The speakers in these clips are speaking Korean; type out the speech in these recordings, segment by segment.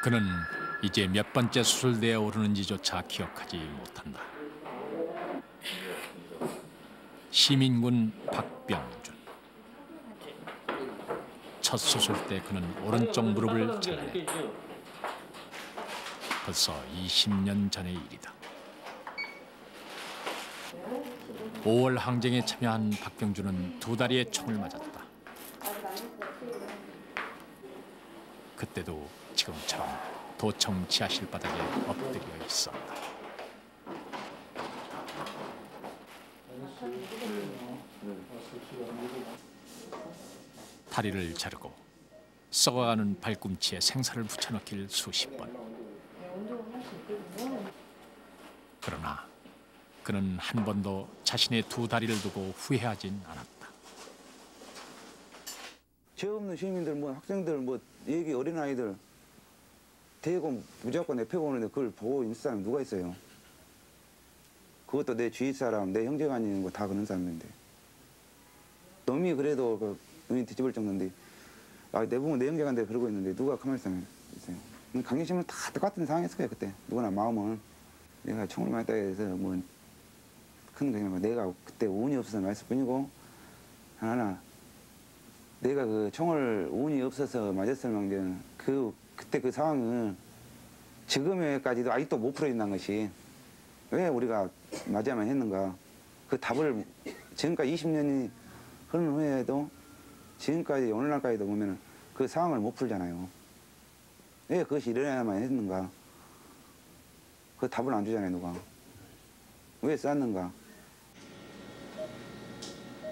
그는 이제 몇 번째 수술대에 오르는지조차 기억하지 못한다. 시민군 박병준. 첫 수술 때 그는 오른쪽 무릎을 잘라냈다. 벌써 20년 전의 일이다. 5월 항쟁에 참여한 박병준은 두 다리에 총을 맞았다. 그때도 지금처럼 도청 지하실 바닥에 엎드려 있었다. 다리를 자르고 썩어가는 발꿈치에 생사를 붙여넣길 수십 번. 그러나 그는 한 번도 자신의 두 다리를 두고 후회하진 않았다. 죄 없는 시민들, 뭐 학생들, 뭐 얘기 어린아이들 대고 무조건 내패고 오는데 그걸 보고 있는 사람이 누가 있어요? 그것도 내 주위 사람, 내 형제가 있는 거 다 그런 사람인데. 놈이 그래도 그 눈이 뒤집을 정도인데 내 보면 내 형제가 그러고 있는데 누가 가만히 있어요? 강경심은 다 똑같은 상황이었을 거예요 그때. 누구나 마음은 내가 총을 맞았다 해서 뭐 큰 그냥 내가 그때 운이 없어서 맞을 뿐이고 하나 내가 그 총을 운이 없어서 맞았을 망정 그때 그 상황은 지금에까지도 아직도 못 풀어진다는 것이 왜 우리가 맞아야만 했는가. 그 답을 지금까지 20년이 흐른 후에도 지금까지 오늘날까지도 보면 그 상황을 못 풀잖아요. 왜 그것이 일어나야만 했는가. 그 답을 안 주잖아요 누가. 왜 쐈는가.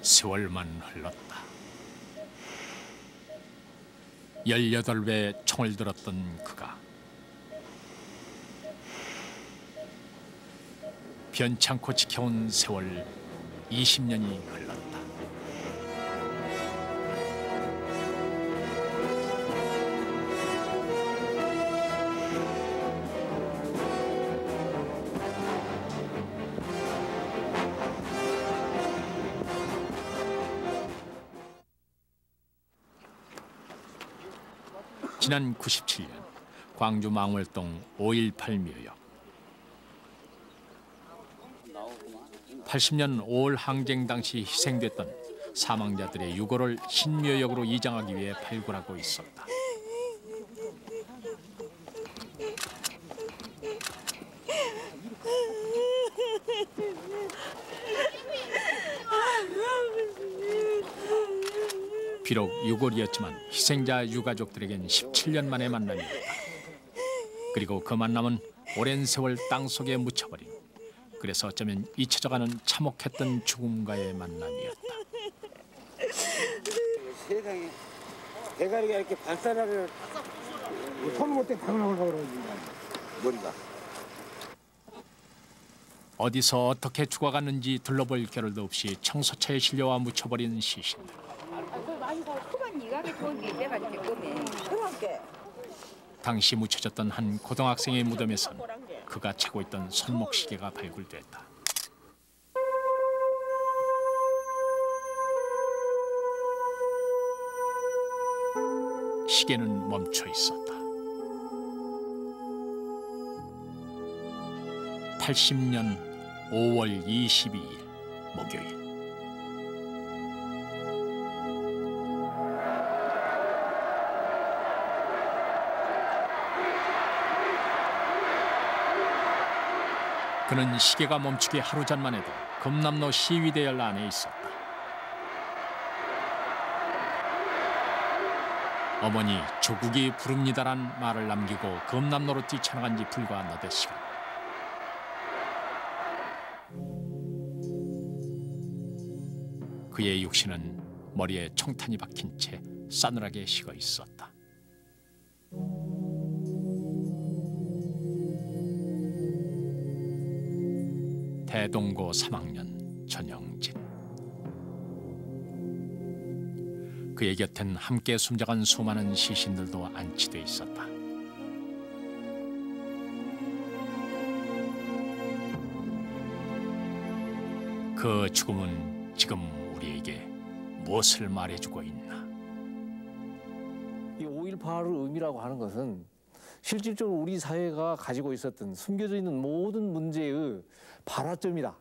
세월만 흘렀다. 18배 총을 들었던 그가 변찮고 지켜온 세월 20년이 흘렀다. 지난 97년 광주 망월동 5.18 묘역. 80년 5월 항쟁 당시 희생됐던 사망자들의 유골을 신묘역으로 이장하기 위해 발굴하고 있었다. 비록 유골이었지만 희생자 유가족들에겐 17년 만의 만남이었다. 그리고 그 만남은 오랜 세월 땅속에 묻혀버린, 그래서 어쩌면 잊혀져가는 참혹했던 죽음과의 만남이었다. 세상에 대가리가 이렇게 발사라를 손 못대 당하고 그러지 머리가. 어디서 어떻게 죽어갔는지 둘러볼 겨를도 없이 청소차에 실려와 묻혀버린 시신들. 당시 묻혀졌던 한 고등학생의 무덤에선 그가 차고 있던 손목시계가 발굴됐다. 시계는 멈춰 있었다. 80년 5월 22일 목요일. 그는 시계가 멈추기 하루 전만 해도 금남로 시위대열 안에 있었다. 어머니 조국이 부릅니다란 말을 남기고 금남로로 뛰쳐나간 지 불과 너댓 시간. 그의 육신은 머리에 총탄이 박힌 채 싸늘하게 식어 있었다. 대동고 3학년 전영진. 그의 곁엔 함께 숨져간 수많은 시신들도 안치돼 있었다. 그 죽음은 지금 우리에게 무엇을 말해주고 있나? 이 5.18의 의미라고 하는 것은 실질적으로 우리 사회가 가지고 있었던 숨겨져 있는 모든 문제의 발화점이다.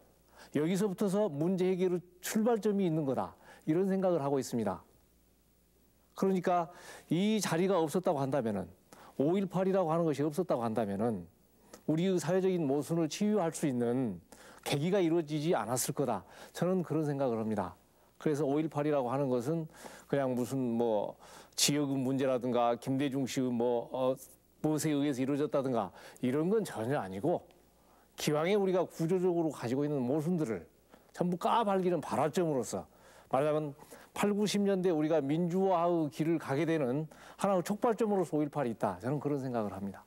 여기서부터서 문제 해결의 출발점이 있는 거다. 이런 생각을 하고 있습니다. 그러니까 이 자리가 없었다고 한다면은 5.18이라고 하는 것이 없었다고 한다면은 우리의 사회적인 모순을 치유할 수 있는 계기가 이루어지지 않았을 거다. 저는 그런 생각을 합니다. 그래서 5.18이라고 하는 것은 그냥 무슨 뭐 지역의 문제라든가 김대중 씨의 무엇에 의해서 이루어졌다든가 이런 건 전혀 아니고 기왕에 우리가 구조적으로 가지고 있는 모순들을 전부 까발리는 발화점으로서 말하자면 8, 90년대 우리가 민주화의 길을 가게 되는 하나의 촉발점으로서 5.18이 있다. 저는 그런 생각을 합니다.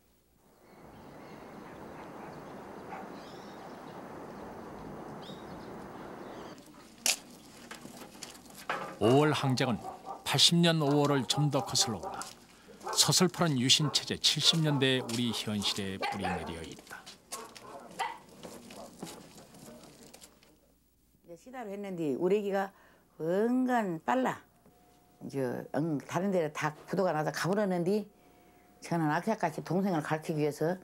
5월 항쟁은 80년 5월을 좀 더 거슬러 올라 서슬퍼런 유신체제 70년대의 우리 현실에 뿌리내려 있다. 시다를 했는데 우리 애기가 은근 빨라. 이제 다른 데를 다 부도가 나서 가버렸는데 저는 악착같이 동생을 가르치기 위해서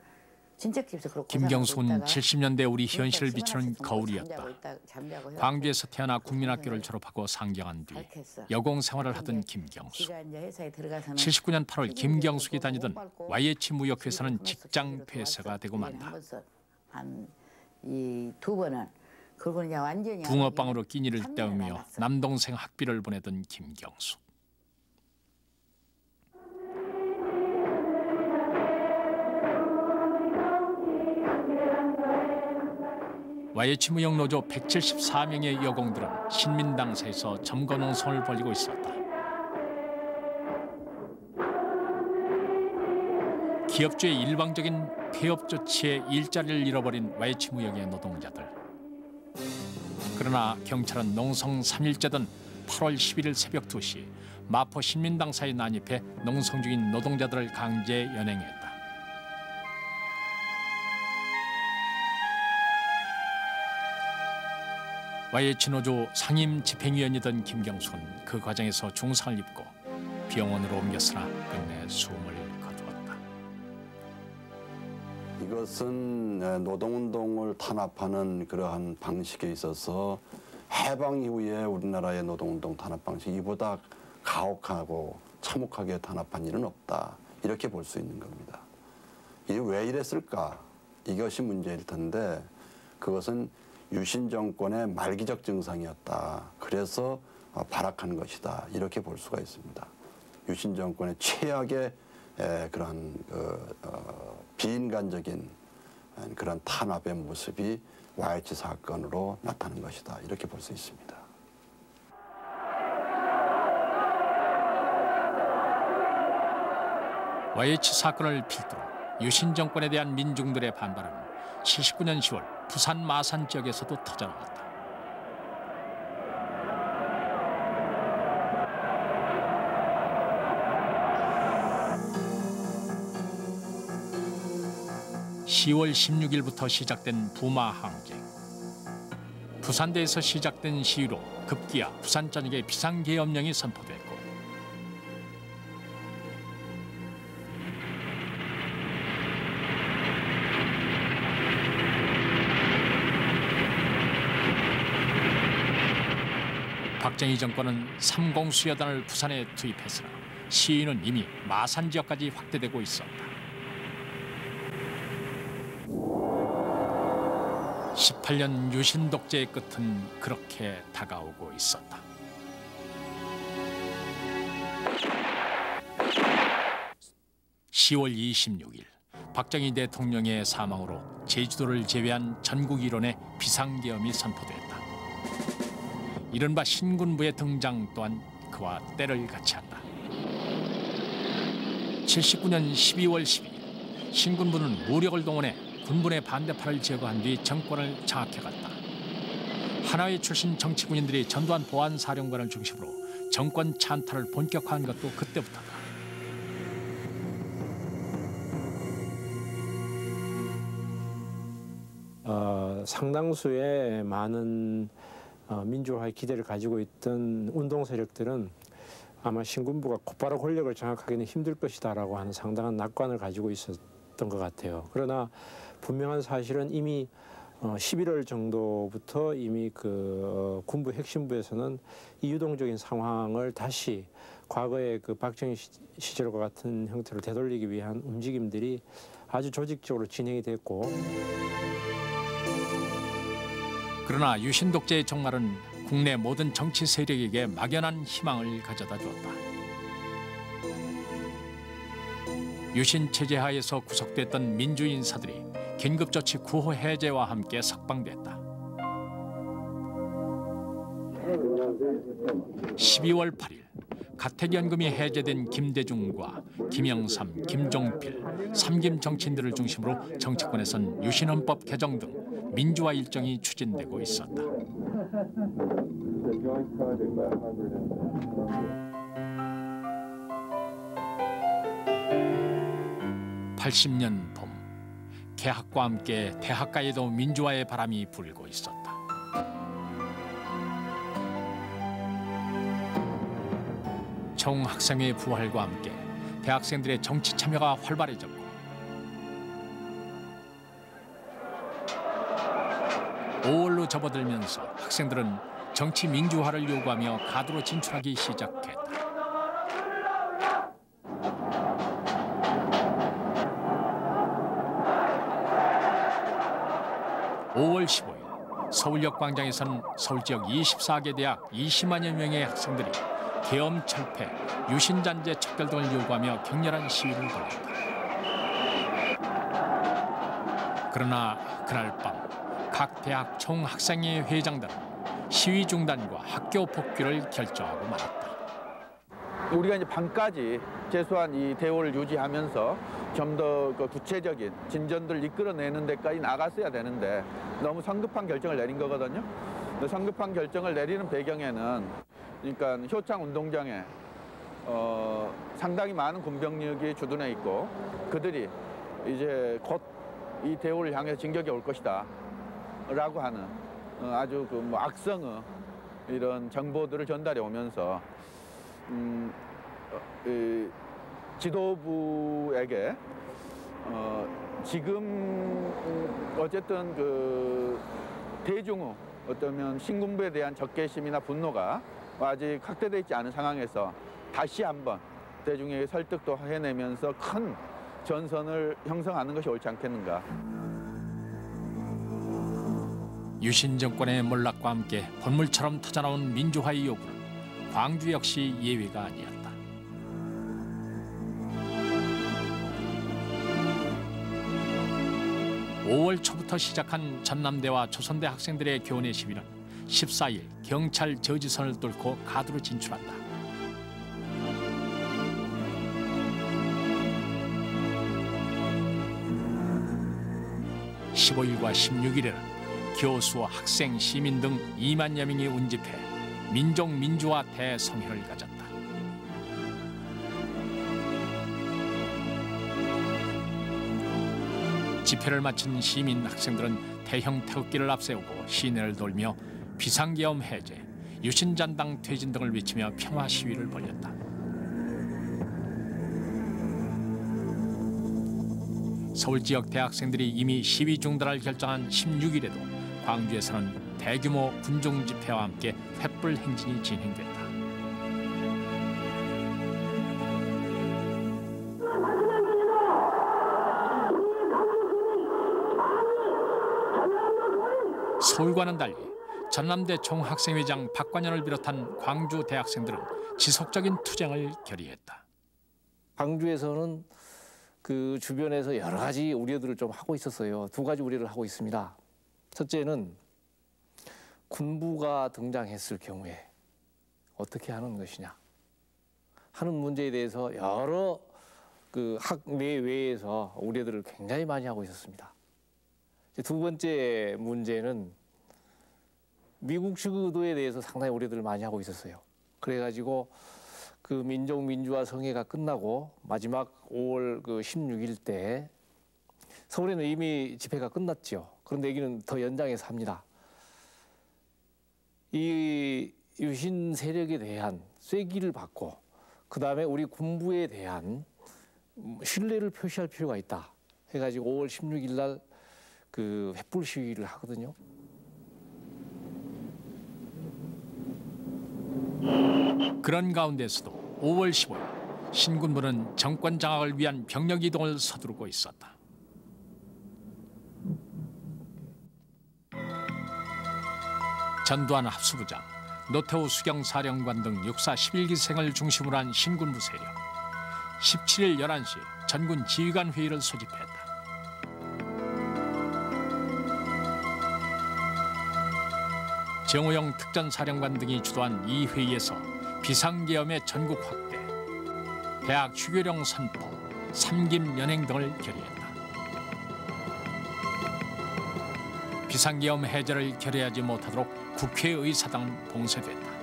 친척집에서 그렇고 김경숙은 70년대 우리 현실을 비추는 거울이었다. 광주에서 태어나 국민학교를 졸업하고 상경한 뒤 여공 생활을 하던 김경숙. 79년 8월 김경숙이 다니던 YH 무역회사는 직장 폐쇄가 되고 만다. 두 번은 그리고 이제 완전히 붕어빵으로 끼니를 때우며 남동생 학비를 보내던 김경숙. YH 무역노조 174명의 여공들은 신민당사에서 점거농성을 벌이고 있었다. 기업주의 일방적인 폐업 조치에 일자리를 잃어버린 YH 무역의 노동자들. 그러나 경찰은 농성 3일째던 8월 11일 새벽 2시 마포 신민당사에 난입해 농성 중인 노동자들을 강제 연행했다. YH 노조 상임 집행위원이던 김경수는 그 과정에서 중상을 입고 병원으로 옮겼으나 끝내 숨을 거두었다. 이것은 노동운동을 탄압하는 그러한 방식에 있어서 해방 이후에 우리나라의 노동운동 탄압 방식이 이보다 가혹하고 참혹하게 탄압한 일은 없다. 이렇게 볼 수 있는 겁니다. 이게 왜 이랬을까? 이것이 문제일 텐데 그것은 유신 정권의 말기적 증상이었다. 그래서 발악한 것이다. 이렇게 볼 수가 있습니다. 유신 정권의 최악의 그러한 비인간적인 그런 탄압의 모습이 YH 사건으로 나타난 것이다. 이렇게 볼 수 있습니다. YH 사건을 필두로 유신 정권에 대한 민중들의 반발은 79년 10월 부산 마산 지역에서도 터져나왔다. (10월 16일부터) 시작된 부마 항쟁. 부산대에서 시작된 시위로 급기야 부산 전역에 비상계엄령이 선포됐고 박정희 정권은 3공수여단을 부산에 투입했으나 시위는 이미 마산 지역까지 확대되고 있었다. 18년 유신 독재의 끝은 그렇게 다가오고 있었다. (10월 26일) 박정희 대통령의 사망으로 제주도를 제외한 전국 일원의 비상계엄이 선포됐다. 이른바 신군부의 등장 또한 그와 때를 같이 한다. 79년 12월 12일 신군부는 무력을 동원해 군분의 반대파를 제거한 뒤 정권을 장악해갔다. 하나회 출신 정치군인들이 전두환 보안사령관을 중심으로 정권 찬탈을 본격화한 것도 그때부터다. 상당수의 많은 민주화의 기대를 가지고 있던 운동 세력들은 아마 신군부가 곧바로 권력을 장악하기는 힘들 것이다라고 하는 상당한 낙관을 가지고 있었던 것 같아요. 그러나 분명한 사실은 이미 11월 정도부터 이미 그 군부 핵심부에서는 이 유동적인 상황을 다시 과거의 그 박정희 시절과 같은 형태로 되돌리기 위한 움직임들이 아주 조직적으로 진행이 됐고, 그러나 유신 독재의 종말은 국내 모든 정치 세력에게 막연한 희망을 가져다 주었다. 유신 체제 하에서 구속됐던 민주 인사들이 긴급조치 구호 해제와 함께 석방됐다. 12월 8일 가택연금이 해제된 김대중과 김영삼, 김종필, 삼김 정치인들을 중심으로 정치권에선 유신헌법 개정 등 민주화 일정이 추진되고 있었다. 80년 봄, 개학과 함께 대학가에도 민주화의 바람이 불고 있었다. 총학생회 부활과 함께 대학생들의 정치 참여가 활발해졌고 5월로 접어들면서 학생들은 정치 민주화를 요구하며 가두로 진출하기 시작했다. 5월 15일 서울역 광장에서는 서울 지역 24개 대학 20만여 명의 학생들이 계엄 철폐, 유신잔재 척결 등을 요구하며 격렬한 시위를 벌였다. 그러나 그날 밤 각 대학 총학생회 회장들은 시위 중단과 학교 복귀를 결정하고 말았다. 우리가 이제 밤까지 최소한 이 대우를 유지하면서 좀 더 구체적인 진전들을 이끌어내는 데까지 나갔어야 되는데 너무 성급한 결정을 내린 거거든요. 성급한 결정을 내리는 배경에는 그러니까 효창 운동장에 상당히 많은 군병력이 주둔해 있고 그들이 이제 곧 이 대우를 향해 진격이 올 것이다 라고 하는 아주 그 뭐 악성의 이런 정보들을 전달해 오면서 지도부에게 지금 어쨌든 그 대중의 어쩌면 신군부에 대한 적개심이나 분노가 아직 확대되어 있지 않은 상황에서 다시 한번 대중에게 설득도 해내면서 큰 전선을 형성하는 것이 옳지 않겠는가. 유신 정권의 몰락과 함께 본물처럼 터져나온 민주화의 요구는 광주 역시 예외가 아니었다. (5월) 초부터 시작한 전남대와 조선대 학생들의 교내 시위는 14일 경찰 저지선을 뚫고 가두로 진출한다. (15일과 16일에는) 교수, 학생, 시민 등 2만여 명이 운집해 민족민주화 대성회를 가졌다. 집회를 마친 시민 학생들은 대형 태극기를 앞세우고 시내를 돌며 비상계엄 해제, 유신잔당 퇴진 등을 외치며 평화 시위를 벌였다. 서울 지역 대학생들이 이미 시위 중단을 결정한 16일에도 광주에서는 대규모 군중 집회와 함께 횃불 행진이 진행됐다. 서울과는 달리 전남대 총학생회장 박관현을 비롯한 광주 대학생들은 지속적인 투쟁을 결의했다. 광주에서는 그 주변에서 여러 가지 우려들을 좀 하고 있었어요. 두 가지 우려를 하고 있습니다. 첫째는 군부가 등장했을 경우에 어떻게 하는 것이냐 하는 문제에 대해서 여러 그 학 내외에서 우려들을 굉장히 많이 하고 있었습니다. 두 번째 문제는 미국식 의도에 대해서 상당히 우려들을 많이 하고 있었어요. 그래가지고 그 민족민주화 성회가 끝나고 마지막 5월 그 16일 때 서울에는 이미 집회가 끝났죠. 그런데 여기는 더 연장해서 합니다. 이 유신 세력에 대한 쐐기를 받고 그다음에 우리 군부에 대한 신뢰를 표시할 필요가 있다 해가지고 5월 16일 날 그 횃불 시위를 하거든요. 그런 가운데서도 5월 15일 신군부는 정권 장악을 위한 병력 이동을 서두르고 있었다. 전두환 합수부장, 노태우 수경사령관 등 육사 11기생을 중심으로 한 신군부 세력. 17일 11시 전군 지휘관 회의를 소집했다. 정호영 특전사령관 등이 주도한 이 회의에서 비상계엄의 전국 확대, 대학 휴교령 선포, 삼김 연행 등을 결의했다. 비상계엄 해제를 결의하지 못하도록 국회의사당은 봉쇄됐다.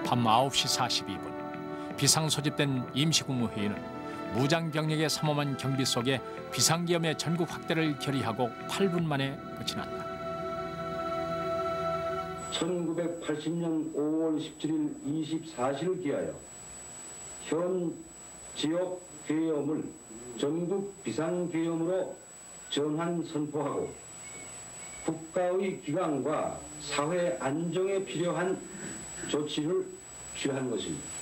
밤 9시 42분 비상 소집된 임시국무회의는 무장병력의 삼엄한 경비 속에 비상계엄의 전국 확대를 결의하고 8분 만에 끝이 났다. 1980년 5월 17일 24시를 기하여 현 지역 계엄을 전국 비상계엄으로 전환 선포하고 국가의 기강과 사회 안정에 필요한 조치를 취한 것입니다.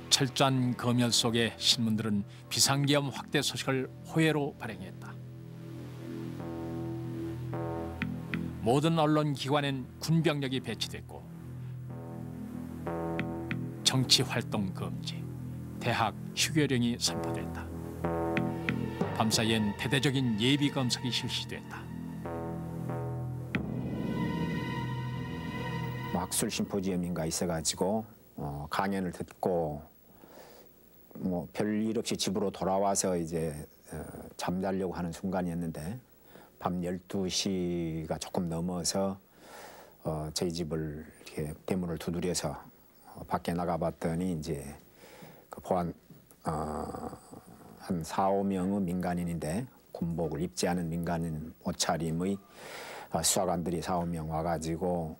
철저한 검열 속에 신문들은 비상계엄 확대 소식을 호혜로 발행했다. 모든 언론기관엔 군병력이 배치됐고 정치활동 금지, 대학 휴교령이 선포됐다. 밤사이엔 대대적인 예비검색이 실시됐다. 학술 심포지엄인가 있어가지고 강연을 듣고 뭐 별일 없이 집으로 돌아와서 이제 잠자려고 하는 순간이었는데 밤 12시가 조금 넘어서 저희 집을 이렇게 대문을 두드려서 밖에 나가봤더니 이제 그 보안 한 4, 5명의 민간인인데 군복을 입지 않은 민간인 옷차림의 수사관들이 4, 5명 와가지고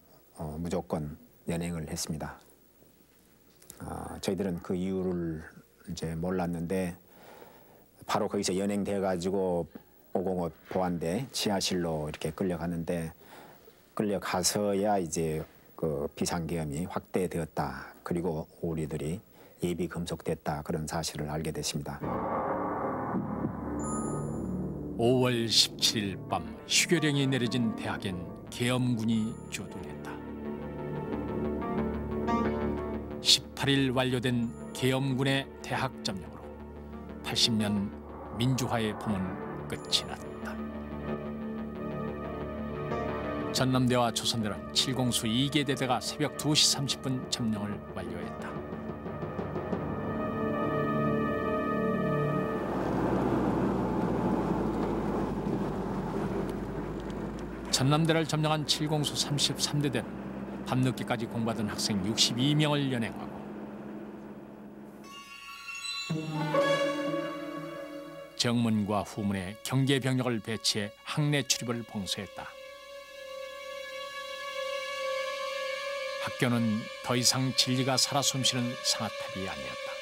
무조건 연행을 했습니다. 저희들은 그 이유를 이제 몰랐는데 바로 거기서 연행돼가지고 505 보안대 지하실로 이렇게 끌려가는데 끌려가서야 이제 그 비상계엄이 확대되었다. 그리고 우리들이 예비 금속됐다. 그런 사실을 알게 됐습니다. 5월 17일 밤 휴교령이 내려진 대학엔 계엄군이 주둔했다. 18일 완료된 계엄군의 대학 점령으로 80년 민주화의 봄은 끝이 났다. 전남대와 조선대는 7공수 2개 대대가 새벽 2시 30분 점령을 완료했다. 전남대를 점령한 7공수 33대대는 밤늦게까지 공부하던 학생 62명을 연행하고 정문과 후문에 경계병력을 배치해 학내 출입을 봉쇄했다. 학교는 더 이상 진리가 살아 숨쉬는 상아탑이 아니었다.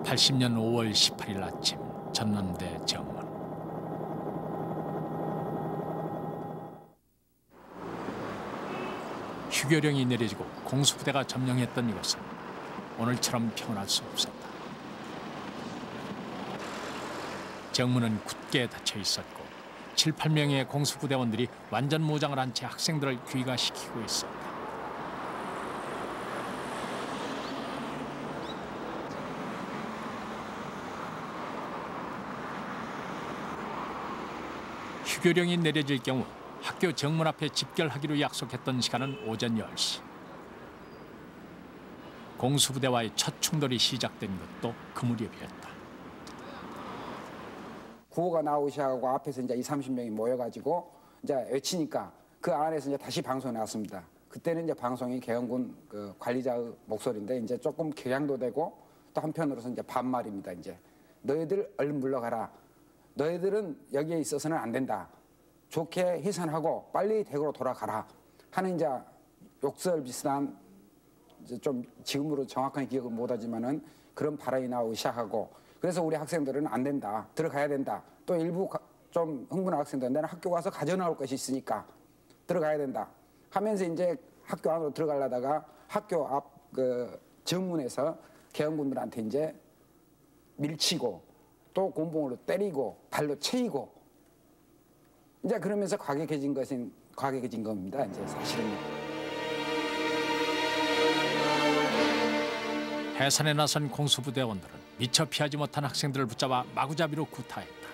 (80년 5월 18일) 아침 전남대 정문. 휴교령이 내려지고 공수부대가 점령했던 이곳은 오늘처럼 평온할 수 없었다. 정문은 굳게 닫혀 있었고 7, 8명의 공수부대원들이 완전 무장을 한 채 학생들을 귀가시키고 있었다. 휴교령이 내려질 경우 학교 정문 앞에 집결하기로 약속했던 시간은 오전 10시. 공수부대와의 첫 충돌이 시작된 것도 그 무렵이었다. 구호가 나오시하고 앞에서 이제 20, 30명이 모여가지고 이제 외치니까 그 안에서 이제 다시 방송이 나왔습니다. 그때는 이제 방송이 계엄군 그 관리자의 목소리인데 이제 조금 격양도 되고 또 한편으로서 이제 반말입니다. 이제 너희들 얼른 물러가라. 너희들은 여기에 있어서는 안 된다. 좋게 해산하고 빨리 대구로 돌아가라 하는 이제 욕설 비슷한 이제 좀 지금으로 정확하게 기억을 못하지만은 그런 발언이 나오기 시작하고 그래서 우리 학생들은 안 된다. 들어가야 된다. 또 일부 좀 흥분한 학생들은 내가 학교 가서 가져나올 것이 있으니까 들어가야 된다. 하면서 이제 학교 안으로 들어가려다가 학교 앞 그 정문에서 계엄군들한테 이제 밀치고 또 곤봉으로 때리고 발로 채이고 이제 그러면서 과격해진 겁니다. 이제 사실은. 해산에 나선 공수부대원들은 미처 피하지 못한 학생들을 붙잡아 마구잡이로 구타했다.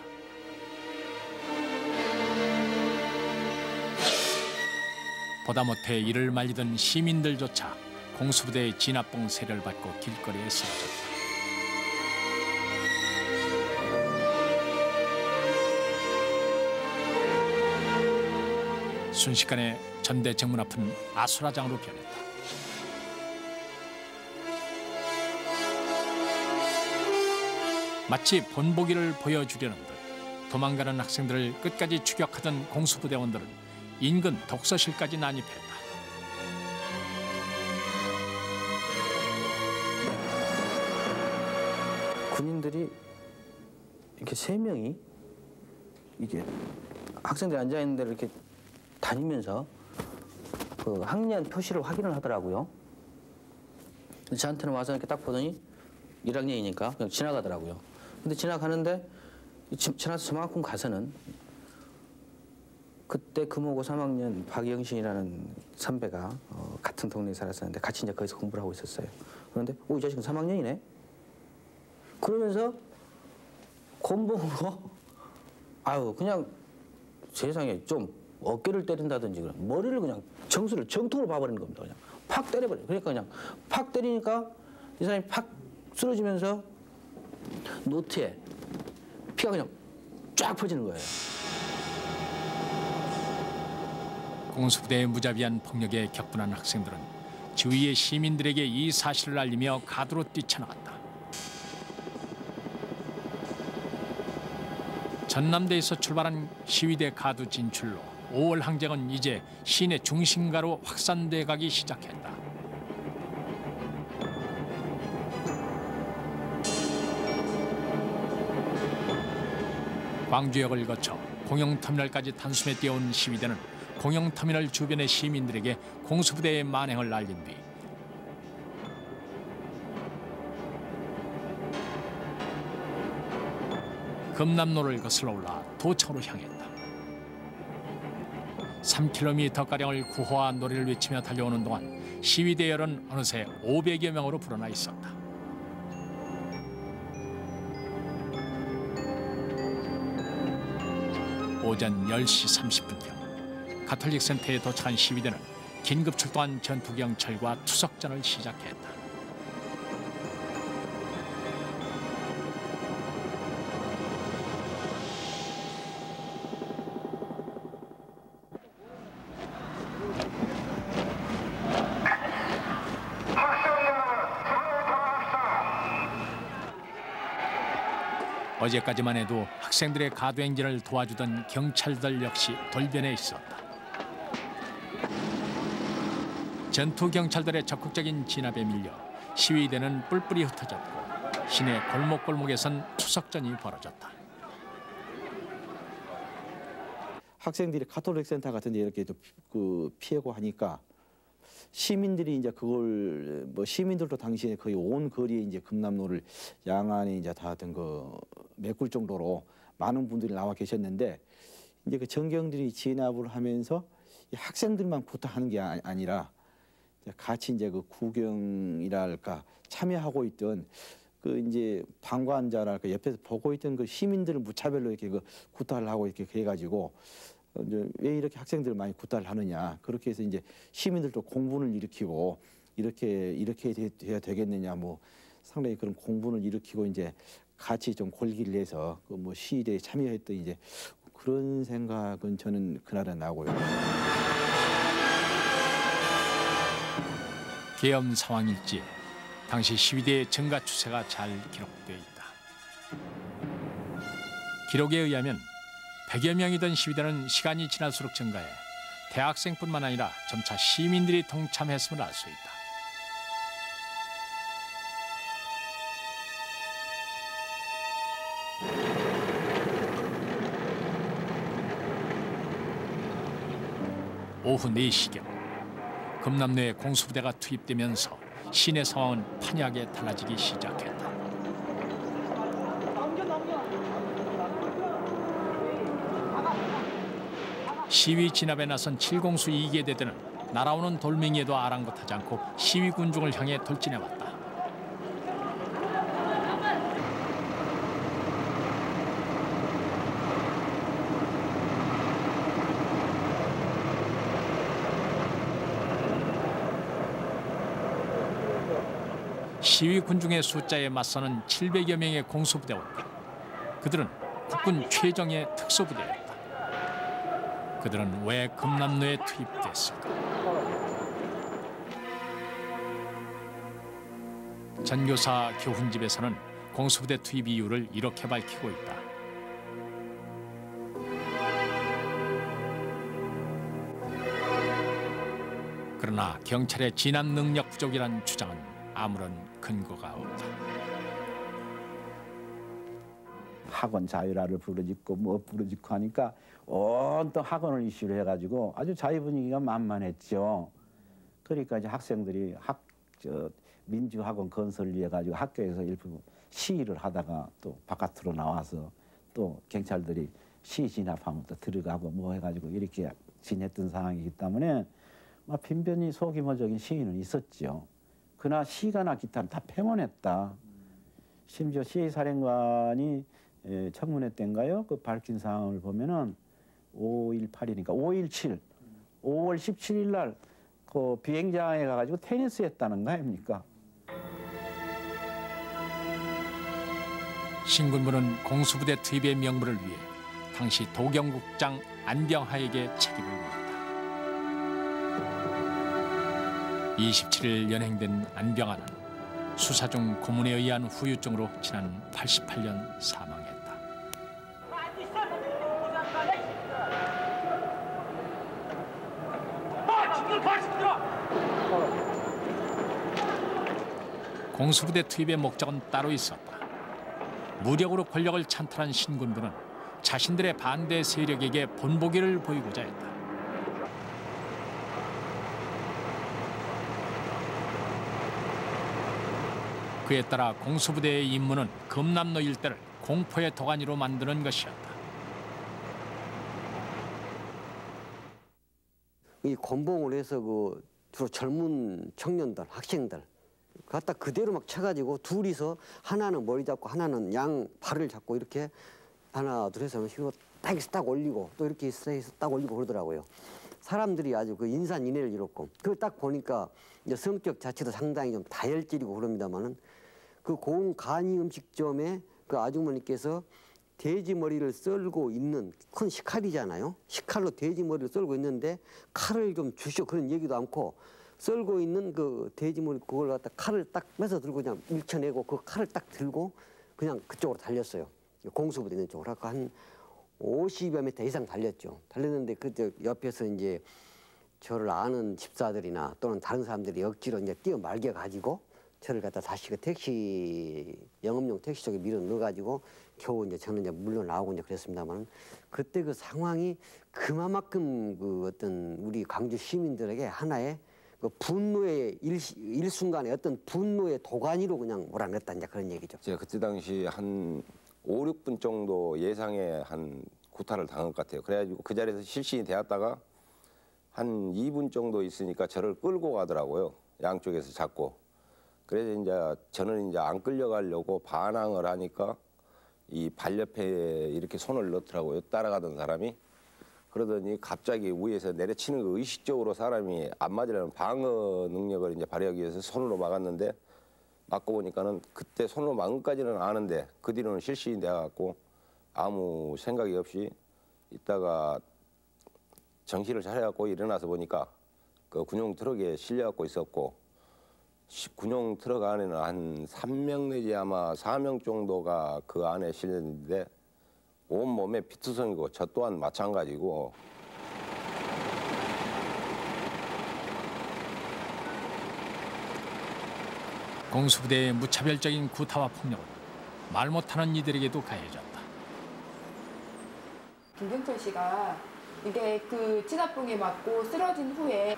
보다 못해 이를 말리던 시민들조차 공수부대의 진압봉 세례를 받고 길거리에 쓰러졌다. 순식간에 전대 정문 앞은 아수라장으로 변했다. 마치 본보기를 보여주려는 듯 도망가는 학생들을 끝까지 추격하던 공수부대원들은 인근 독서실까지 난입했다. 군인들이 이렇게 3명이 이게 학생들이 앉아 있는 데를 이렇게 다니면서 그 학년 표시를 확인을 하더라고요. 저한테는 와서 이렇게 딱 보더니 1학년이니까 그냥 지나가더라고요. 근데 지나가는데 지나서 저만큼 가서는 그때 금호고 3학년 박영신이라는 선배가 같은 동네에 살았었는데 같이 이제 거기서 공부를 하고 있었어요. 그런데 이 자식은 3학년이네? 그러면서 곤봉으로 아유 그냥 세상에 좀 어깨를 때린다든지 그냥 머리를 그냥 정통으로 봐버리는 겁니다. 그냥 팍 때려버려요. 그러니까 그냥 팍 때리니까 이 사람이 팍 쓰러지면서 노트에 피가 그냥 쫙 퍼지는 거예요. 공수부대의 무자비한 폭력에 격분한 학생들은 주위의 시민들에게 이 사실을 알리며 가두로 뛰쳐나갔다. 전남대에서 출발한 시위대 가두 진출로 5월 항쟁은 이제 시내 중심가로 확산돼 가기 시작했다. 광주역을 거쳐 공영터미널까지 단숨에 뛰어온 시위대는 공영터미널 주변의 시민들에게 공수부대의 만행을 알린 뒤 금남로를 거슬러 올라 도청으로 향했다. 3km가량을 구호와 노래를 외치며 달려오는 동안 시위대열은 어느새 500여 명으로 불어나 있었다. 오전 10시 30분경 가톨릭 센터에 도착한 시위대는 긴급 출동한 전투경찰과 투석전을 시작했다. 어제까지만 해도 학생들의 가두 행진을 도와주던 경찰들 역시 돌변해 있었다. 전투 경찰들의 적극적인 진압에 밀려 시위대는 뿔뿔이 흩어졌고 시내 골목골목에선 투석전이 벌어졌다. 학생들이 가톨릭 센터 같은 데 이렇게 피하고 하니까 시민들이 이제 그걸 시민들도 당시에 거의 온 거리에 이제 금남로를 양안에 이제 다 하던 메꿀 정도로 많은 분들이 나와 계셨는데 이제 그 전경들이 진압을 하면서 이 학생들만 구타하는 게 아니라 같이 이제 그 구경이랄까 참여하고 있던 그 이제 방관자랄까 옆에서 보고 있던 그 시민들을 무차별로 이렇게 구타를 하고 이렇게 해가지고 이제 왜 이렇게 학생들 많이 구타를 하느냐 그렇게 해서 이제 시민들도 공분을 일으키고 이렇게 돼야 되겠느냐 상당히 그런 공분을 일으키고 이제 같이 좀 골기를 내서 시위대에 참여했던 이제 그런 생각은 저는 그날은 나고요. 계엄 상황일지에 당시 시위대의 증가 추세가 잘 기록되어 있다. 기록에 의하면 100여 명이던 시위대는 시간이 지날수록 증가해 대학생뿐만 아니라 점차 시민들이 동참했음을 알 수 있다. 오후 4시경 금남로에 공수부대가 투입되면서 시내 상황은 판이하게 달라지기 시작했다. 시위 진압에 나선 7공수 2개 대대는 날아오는 돌멩이에도 아랑곳하지 않고 시위 군중을 향해 돌진해왔다. 시위 군중의 숫자에 맞서는 700여 명의 공수부대원들. 그들은 국군 최정예 특수부대였다. 그들은 왜 금남로에 투입됐을까? 전교사 교훈집에서는 공수부대 투입 이유를 이렇게 밝히고 있다. 그러나 경찰의 진압 능력 부족이란 주장은 아무런 근거가 없다. 학원 자율화를 부르짖고 뭐 부르짖고 하니까 온통 학원을 이슈로 해가지고 아주 자유 분위기가 만만했죠. 그러니까 이제 학생들이 민주학원 건설을 위해 가지고 학교에서 일부 시위를 하다가 또 바깥으로 나와서 또 경찰들이 시위 진압하면 또 들어가고 뭐 해가지고 이렇게 지냈던 상황이기 때문에 막 빈변히 소규모적인 시위는 있었죠. 그러나 시가나 기타는 다 폐문했다. 심지어 시위사령관이 청문회 때인가요? 그 밝힌 사항을 보면은 5.18이니까 5.17, 5월 17일 날 그 비행장에 가가지고 테니스 했다는 거 아닙니까? 신군부는 공수부대 투입의 명분을 위해 당시 도경국장 안병하에게 책임을 물었다. 27일 연행된 안병하는 수사 중 고문에 의한 후유증으로 지난 88년 사망했다. 공수부대 투입의 목적은 따로 있었다. 무력으로 권력을 찬탈한 신군부는 자신들의 반대 세력에게 본보기를 보이고자 했다. 그에 따라 공수부대의 임무는 금남로 일대를 공포의 도가니로 만드는 것이었다. 이 권봉을 해서 그 주로 젊은 청년들, 학생들 갖다 그대로 막 쳐가지고 둘이서 하나는 머리 잡고 하나는 양 발을 잡고 이렇게 하나 둘 해서 이거 딱 올리고 또 이렇게 해서 딱 올리고 그러더라고요. 사람들이 아주 그 인산인해를 이뤘고 그걸 딱 보니까 이제 성격 자체도 상당히 좀 다혈질이고 그럽니다만은 그 고흥간이 음식점에 그 아주머니께서 돼지 머리를 썰고 있는 큰 식칼이잖아요. 식칼로 돼지 머리를 썰고 있는데 칼을 좀 주시오 그런 얘기도 않고 썰고 있는 그 돼지 머리 그걸 갖다 칼을 딱 빼서 들고 그냥 밀쳐내고 그 칼을 딱 들고 그냥 그쪽으로 달렸어요. 공수부대 있는 쪽으로. 한 50여 미터 이상 달렸죠. 달렸는데 그때 옆에서 이제 저를 아는 집사들이나 또는 다른 사람들이 억지로 이제 뛰어말겨 가지고 저를 갖다 다시 그 택시 영업용 택시 쪽에 밀어 넣어 가지고 겨우 이제 저는 이제 물러 나오고 이제 그랬습니다만 그때 그 상황이 그만큼 그 어떤 우리 광주 시민들에게 하나의 그 분노의 일순간에 어떤 분노의 도가니로 그냥 몰아냈다 이제 그런 얘기죠. 제가 그때 당시 한 5, 6분 정도 예상에 한 구타를 당한 것 같아요. 그래가지고 그 자리에서 실신이 되었다가 한 2분 정도 있으니까 저를 끌고 가더라고요. 양쪽에서 잡고. 그래서 이제 저는 이제 안 끌려가려고 반항을 하니까 이 발 옆에 이렇게 손을 넣더라고요. 따라가던 사람이. 그러더니 갑자기 위에서 내려치는 거 의식적으로 사람이 안 맞으려는 방어 능력을 이제 발휘하기 위해서 손으로 막았는데 맞고 보니까는 그때 손으로 막은 것까지는 아는데 그 뒤로는 실신이 돼갖고 아무 생각이 없이 있다가 정신을 차려갖고 일어나서 보니까 그 군용 트럭에 실려갖고 있었고 군용 트럭 안에는 한 3명 내지 아마 4명 정도가 그 안에 실렸는데 온몸에 피투성이고 저 또한 마찬가지고. 공수부대의 무차별적인 구타와 폭력은 말 못하는 이들에게도 가해졌다. 김경철 씨가 이게 그 진압봉에 맞고 쓰러진 후에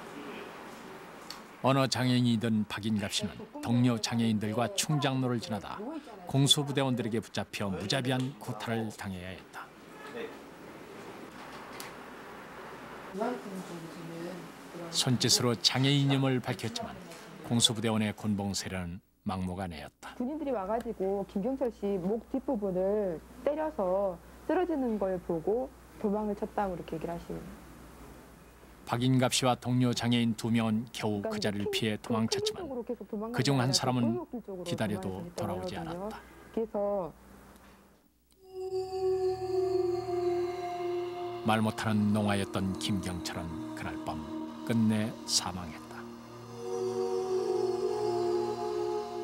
어느 장애인이든 박인갑 씨는 동료 장애인들과 충장로를 지나다 공수부대원들에게 붙잡혀 무자비한 구타를 당해야 했다. 손짓으로 장애인임을 밝혔지만 공수부대원의 곤봉 세례는 막무가내였다. 군인들이 와가지고 김경철 씨 목 뒷부분을 때려서 쓰러지는 걸 보고 도망을 쳤다고 이렇게 얘기를 하시네요. 박인갑 씨와 동료 장애인 2명은 겨우 그 자리를 피해 도망쳤지만 그중 한 사람은 기다려도 돌아오지 않았다. 그래서 말 못하는 농아였던 김경철은 그날 밤 끝내 사망했다.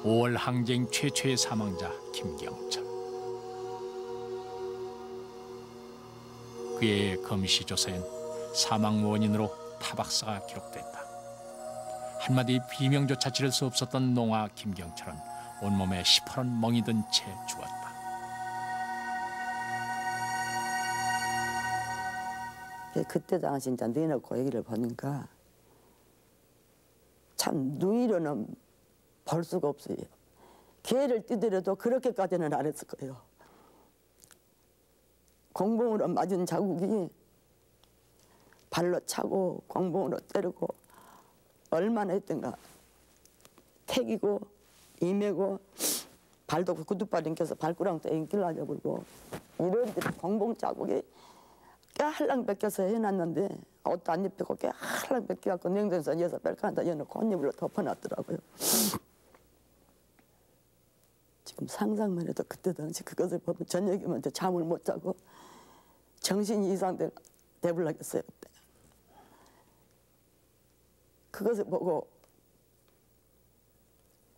5월 항쟁 최초의 사망자 김경철. 그의 검시 조사엔 사망 원인으로 타박사가 기록됐다. 한마디 비명조차 지를 수 없었던 농아 김경철은 온몸에 시퍼런 멍이 든 채 죽었다. 그때 당시 이제 내놓고 얘기를 보니까 참 누이로는 볼 수가 없어요. 개를 뛰더라도 그렇게까지는 안 했을 거예요. 공봉으로 맞은 자국이 발로 차고 공봉으로 때리고 얼마나 했던가. 택이고 이매고 발도 구두발 인겨서 발꾸랑도 인길나져 버리고 이런 데를 공봉 자국이 깨할랑 벗겨서 해놨는데 옷도 안 입히고 깨할랑 벗겨갖고 냉장고에서 여서 뺄까한다 여놓고 꽃잎으로 덮어놨더라고요. 지금 상상만 해도 그때 당시 그것을 보면 저녁이면 잠을 못 자고 정신이 대불나겠어요. 그때. 그것을 보고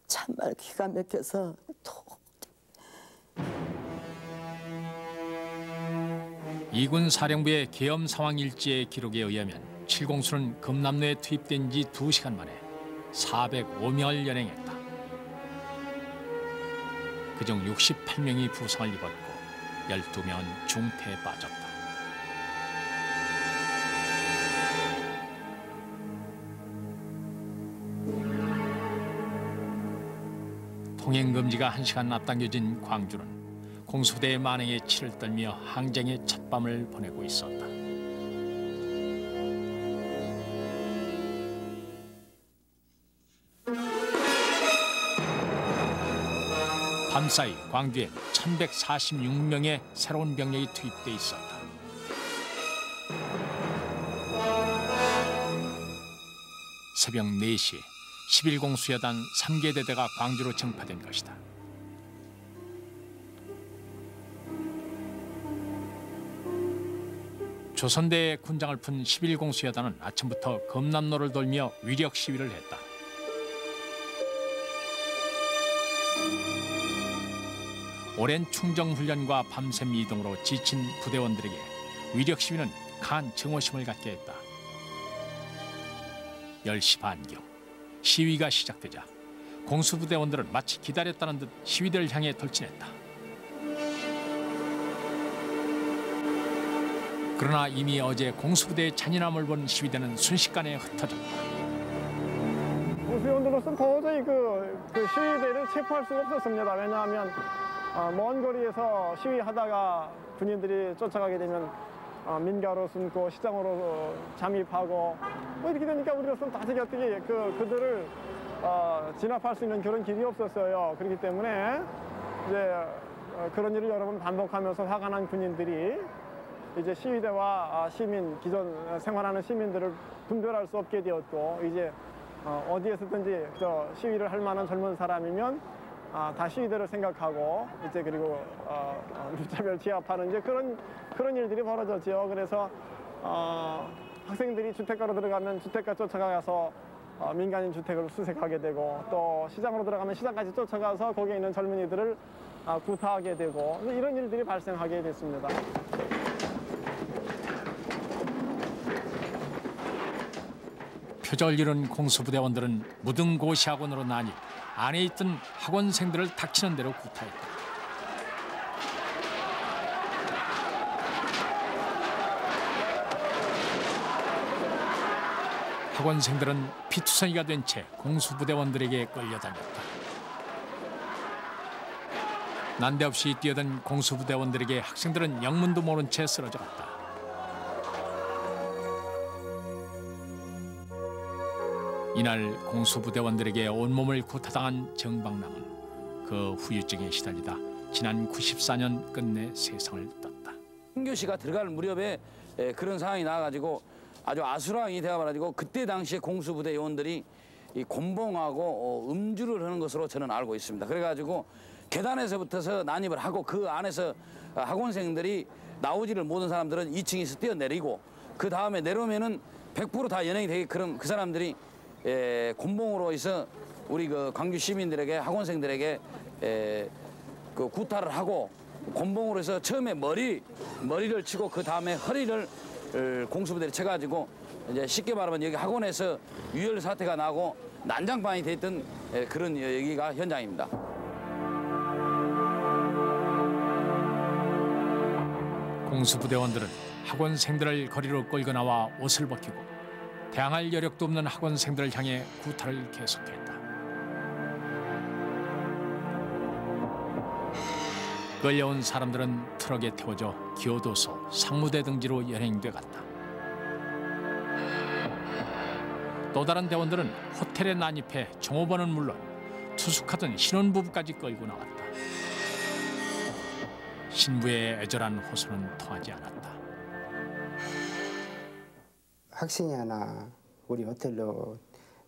참말 기가 막혀서 이군 사령부의 계엄 상황 일지의 기록에 의하면 칠공수는 금남로에 투입된 지 2시간 만에 405명을 연행했다. 그중 68명이 부상을 입었고 12명은 중태에 빠졌다. 통행금지가 1시간 앞당겨진 광주는 공수부대의 만행에 치를 떨며 항쟁의 첫밤을 보내고 있었다. 밤사이 광주엔 1146명의 새로운 병력이 투입돼 있었다. 새벽 4시 11공수여단 3개 대대가 광주로 정파된 것이다. 조선대의 군장을 푼 11공수여단은 아침부터 금남로를 돌며 위력 시위를 했다. 오랜 충정훈련과 밤샘 이동으로 지친 부대원들에게 위력 시위는 간 증오심을 갖게 했다. 10시 반경 시위가 시작되자 공수부대원들은 마치 기다렸다는 듯 시위대를 향해 돌진했다. 그러나 이미 어제 공수부대의 잔인함을 본 시위대는 순식간에 흩어졌다. 공수위원들로서는 도저히 그 시위대를 체포할 수가 없었습니다. 왜냐하면 먼 거리에서 시위하다가 군인들이 쫓아가게 되면 민가로 숨고 시장으로 잠입하고 뭐 이렇게 되니까 우리로서는 도저히 어떻게 그들을 진압할 수 있는 그런 길이 없었어요. 그렇기 때문에 이제 그런 일을 여러 번 반복하면서 화가 난 군인들이 이제 시위대와 시민, 기존 생활하는 시민들을 분별할 수 없게 되었고 이제 어디에서든지 시위를 할 만한 젊은 사람이면 다 시위대를 생각하고 이제 그리고 무차별 취합하는 이제 그런 일들이 벌어졌죠. 그래서 학생들이 주택가로 들어가면 주택가 쫓아가서 민간인 주택을 수색하게 되고 또 시장으로 들어가면 시장까지 쫓아가서 거기에 있는 젊은이들을 구타하게 되고 이런 일들이 발생하게 됐습니다. 표적을 이룬 공수부대원들은 무등고시학원으로 나뉘 안에 있던 학원생들을 닥치는 대로 구타했다. 학원생들은 피투성이가 된 채 공수부대원들에게 끌려다녔다. 난데없이 뛰어든 공수부대원들에게 학생들은 영문도 모른 채 쓰러졌다. 이날 공수부대원들에게 온몸을 구타당한 정박남은 그 후유증에 시달리다 지난 94년 끝내 세상을 떴다. 신교시가 들어갈 무렵에 그런 상황이 나와가지고 아주 아수라장이 되어가지고 그때 당시에 공수부대 요원들이 이 곤봉하고 음주를 하는 것으로 저는 알고 있습니다. 그래가지고 계단에서부터서 난입을 하고 그 안에서 학원생들이 나오지를 못한 사람들은 2층에서 뛰어내리고 그 다음에 내려오면은 100% 다 연행이 되게 그런 그 사람들이 곤봉으로 해서 우리 그 광주 시민들에게 학원생들에게 그 구타를 하고 곤봉으로 해서 처음에 머리를 치고 그 다음에 허리를 공수부대를 쳐가지고 이제 쉽게 말하면 여기 학원에서 유혈 사태가 나고 난장판이 됐던 그런 여기가 현장입니다. 공수부대원들은 학원생들을 거리로 끌고 나와 옷을 벗기고 대항할 여력도 없는 학원생들을 향해 구타를 계속했다. 끌려온 사람들은 트럭에 태워져 교도소, 상무대 등지로 연행돼 갔다. 또 다른 대원들은 호텔에 난입해 종업원은 물론 투숙하던 신혼부부까지 끌고 나왔다. 신부의 애절한 호소는 통하지 않았다. 학생이 하나 우리 호텔로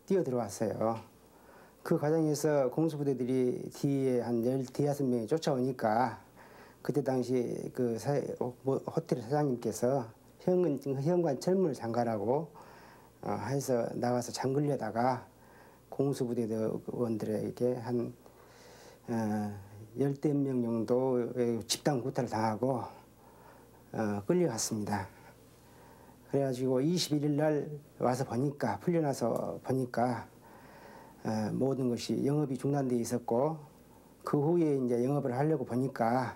뛰어들어왔어요. 그 과정에서 공수부대들이 뒤에 한 15명이 쫓아오니까 그때 당시 그 호텔 사장님께서 현관 철문을 잠가라고 해서 나가서 잠글려다가 공수부대원들에게 한 10명 정도 집단 구타를 당하고 끌려갔습니다. 그래가지고 21일 날 와서 보니까 풀려나서 보니까 모든 것이 영업이 중단돼 있었고 그 후에 이제 영업을 하려고 보니까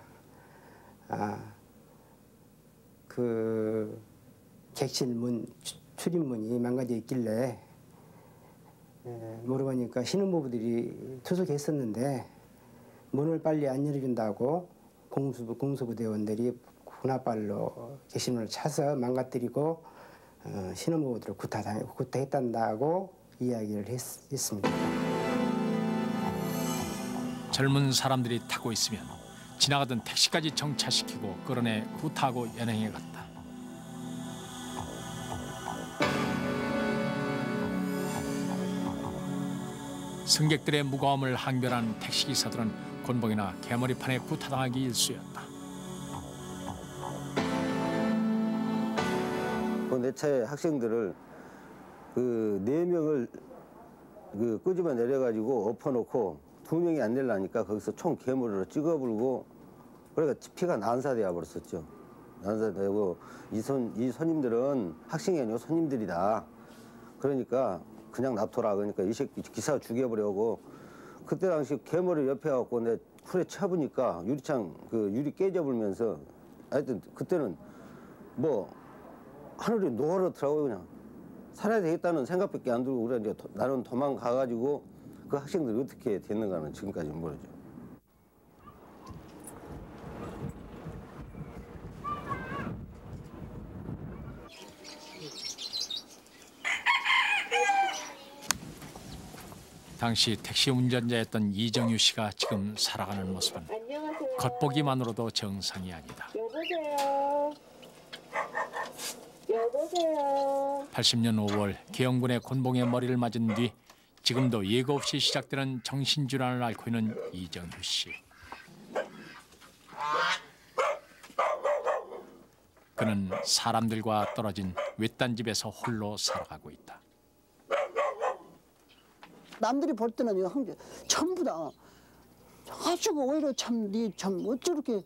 그 객실문 출입문이 망가져 있길래 물어보니까 신혼부부들이 투숙했었는데 문을 빨리 안 열어준다고 공수부대원들이 군합발로 객실문을 차서 망가뜨리고 신혼부부들을 구타했단다고 이야기를 했습니다. 젊은 사람들이 타고 있으면 지나가던 택시까지 정차시키고 끌어내 구타하고 연행해 갔다. 승객들의 무거움을 항변한 택시기사들은 곤봉이나 개머리판에 구타당하기 일쑤였다. 내 차에 학생들을 그 4명을 그 끄집어 내려가지고 엎어놓고 2명이 안 내려니까 거기서 총 괴물으로 찍어불고 그러니까 피가 난사되어 버렸었죠. 난사되고 이 손님들은 학생이 아니고 손님들이다. 그러니까 그냥 놔둬라. 그러니까 이 새끼 기사 죽여버려고 그때 당시 괴물을 옆에 갖고 내 쿨에 차보니까 유리창 그 유리 깨져불면서 하여튼 그때는 뭐 하늘이 노랗더라고요. 그냥 살아야 되겠다는 생각밖에 안 들고 그래 이제 나는 도망가가지고 그 학생들이 어떻게 됐는가는 지금까지 모르죠. 당시 택시 운전자였던 이정유 씨가 지금 살아가는 모습은 겉보기만으로도 정상이 아니다. 여보세요. 여보세요. 80년 5월 계영군의 곤봉에 머리를 맞은 뒤 지금도 예고 없이 시작되는 정신질환을 앓고 있는 이정유 씨. 그는 사람들과 떨어진 외딴 집에서 홀로 살아가고 있다. 남들이 볼 때는 전부 다 아주 오히려 참 어찌 이렇게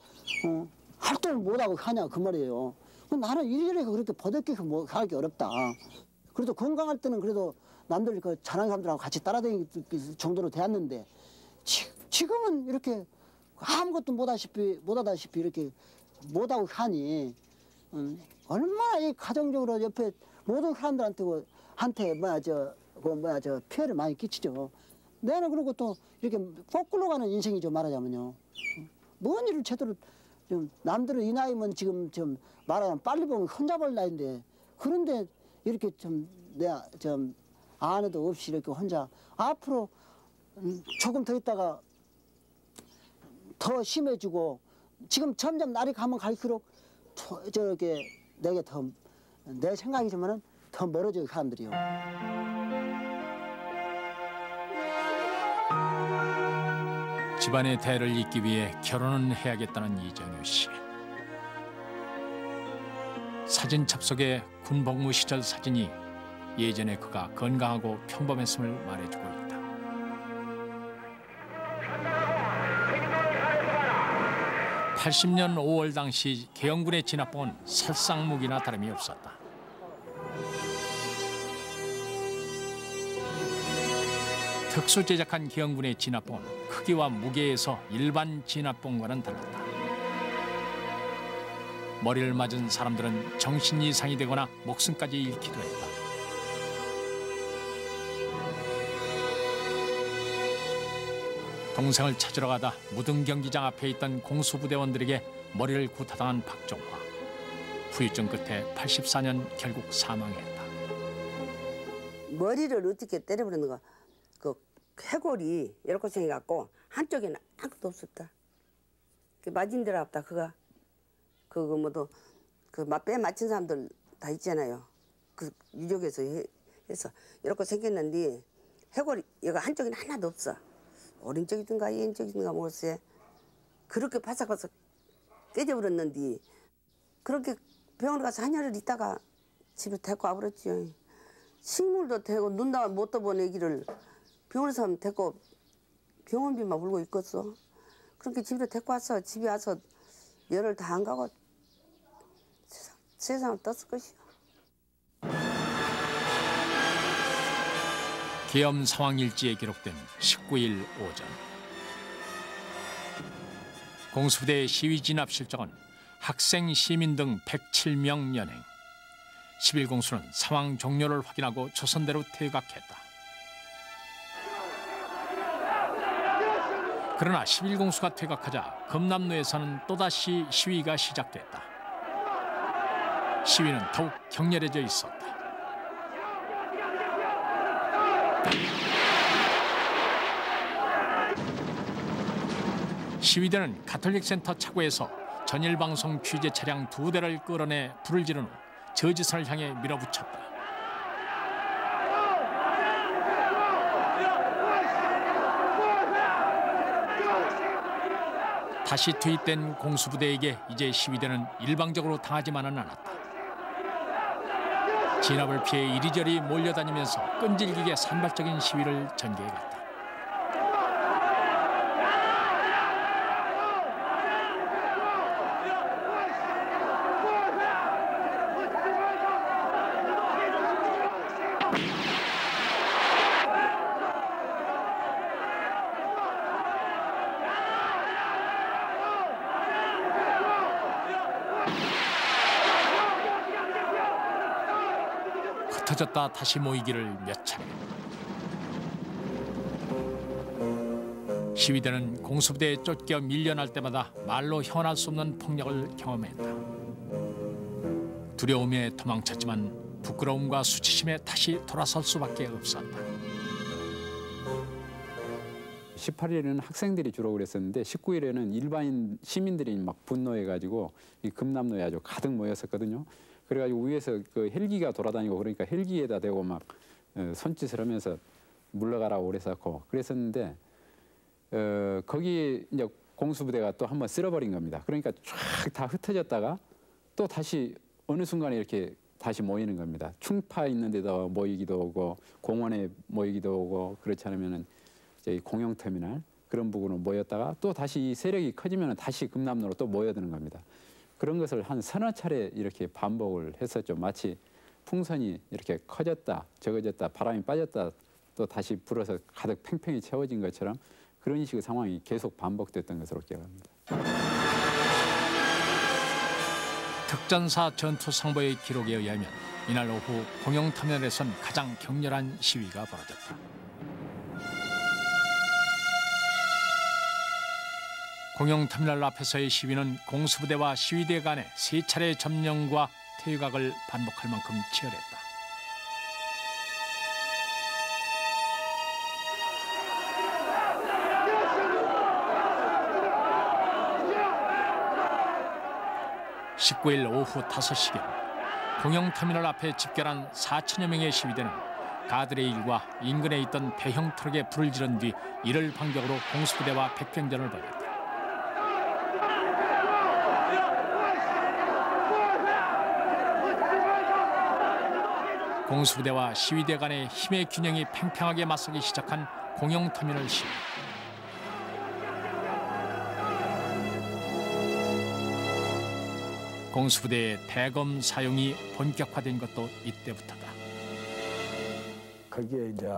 활동을 못하고 하냐 그 말이에요. 나는 이래저래 그렇게 버덕이고 뭐 하기 어렵다. 그래도 건강할 때는 그래도 남들 그 잘하는 사람들하고 같이 따라다닐 정도로 되었는데 지금은 이렇게 아무것도 못하다시피 이렇게 못하고 하니 얼마나 이 가정적으로 옆에 모든 사람들한테 피해를 많이 끼치죠. 내는 그리고 또 이렇게 거꾸로 가는 인생이죠 말하자면요. 뭔 일을 제대로 좀 남들은 이 나이면 지금 좀 말하자면 빨리 보면 혼자 볼 나이인데 그런데 이렇게 내가 아내도 없이 이렇게 혼자 앞으로 조금 더 있다가 더 심해지고 지금 점점 날이 가면 갈수록 저렇게 내게 내 생각이지만은 더 멀어져요 사람들이요. 집안의 대를 잇기 위해 결혼은 해야겠다는 이정효 씨. 사진 첩속에 군복무 시절 사진이 예전에 그가 건강하고 평범했음을 말해주고 있다. 80년 5월 당시 계영군에 진압본 살상무기나 다름이 없었다. 특수 제작한 계영군의 진압본 크기와 무게에서 일반 진압본과는 달랐다. 머리를 맞은 사람들은 정신 이상이 되거나 목숨까지 잃기도 했다. 동생을 찾으러 가다 무등 경기장 앞에 있던 공수부대원들에게 머리를 구타당한 박종화. 후유증 끝에 84년 결국 사망했다. 머리를 어떻게 때려버리는가. 그 해골이 이렇게 생겨갖고 한쪽에는 아무것도 없었다. 맞은 데로 없다. 그거 뭐도 뼈 맞춘 사람들 다 있잖아요. 그 유족에서 해서 이렇게 생겼는데 해골이 여기 한쪽에는 하나도 없어. 오른쪽이든가 왼쪽이든가 모르겠어요. 그렇게 바삭바삭 깨져버렸는데 그렇게 병원에 가서 한여를 있다가 집에 데리고 와버렸죠. 식물도 되고 눈도 못 떠본 애기를 병원에서 데리고 병원비만 물고 있겠어. 그렇게 집에 데리고 와서 집에 와서 열을 다 안 가고 세상을 떴을 것이야. 계엄 상황일지에 기록된 19일 오전. 공수부대의 시위 진압 실적은 학생, 시민 등 107명 연행. 11공수는 상황 종료를 확인하고 조선대로 퇴각했다. 그러나 11공수가 퇴각하자 금남로에서는 또다시 시위가 시작됐다. 시위는 더욱 격렬해져 있었다. 시위대는 가톨릭 센터 차고에서 전일방송 취재 차량 2대를 끌어내 불을 지른 후 저지선을 향해 밀어붙였다. 다시 투입된 공수부대에게 이제 시위대는 일방적으로 당하지만은 않았다. 진압을 피해 이리저리 몰려다니면서 끈질기게 산발적인 시위를 전개해갔다. 흩어졌다 다시 모이기를 몇 차례. 시위대는 공수부대에 쫓겨 밀려날 때마다 말로 형언할 수 없는 폭력을 경험했다. 두려움에 도망쳤지만 부끄러움과 수치심에 다시 돌아설 수밖에 없었다. 18일에는 학생들이 주로 그랬었는데 19일에는 일반인 시민들이 막 분노해가지고 이 금남로에 아주 가득 모였었거든요. 그래가지고 위에서 그 헬기가 돌아다니고 그러니까 헬기에다 대고 막 손짓을 하면서 물러가라고 그랬었는데 거기 이제 공수부대가 또 한번 쓸어버린 겁니다. 그러니까 쫙 다 흩어졌다가 또 다시 어느 순간에 이렇게 다시 모이는 겁니다. 충파 있는 데도 모이기도 오고 공원에 모이기도 오고 그렇지 않으면은 이제 공영터미널 그런 부분으로 모였다가 또 다시 이 세력이 커지면 다시 금남로로 또 모여드는 겁니다. 그런 것을 한 서너 차례 이렇게 반복을 했었죠. 마치 풍선이 이렇게 커졌다, 적어졌다, 바람이 빠졌다, 또 다시 불어서 가득 팽팽히 채워진 것처럼 그런 식의 상황이 계속 반복됐던 것으로 기억합니다. 특전사 전투상보의 기록에 의하면 이날 오후 공영터미널에선 가장 격렬한 시위가 벌어졌다. 공영터미널 앞에서의 시위는 공수부대와 시위대 간의 3차례 점령과 퇴각을 반복할 만큼 치열했다. (19일) 오후 5시경 공영터미널 앞에 집결한 4천여 명의 시위대는 가드레일과 인근에 있던 대형 트럭에 불을 지른 뒤 이를 반격으로 공수부대와 백병전을 벌였다. 공수부대와 시위대 간의 힘의 균형이 팽팽하게 맞서기 시작한 공영터미널 시위. 공수부대의 대검 사용이 본격화된 것도 이때부터다. 거기에 이제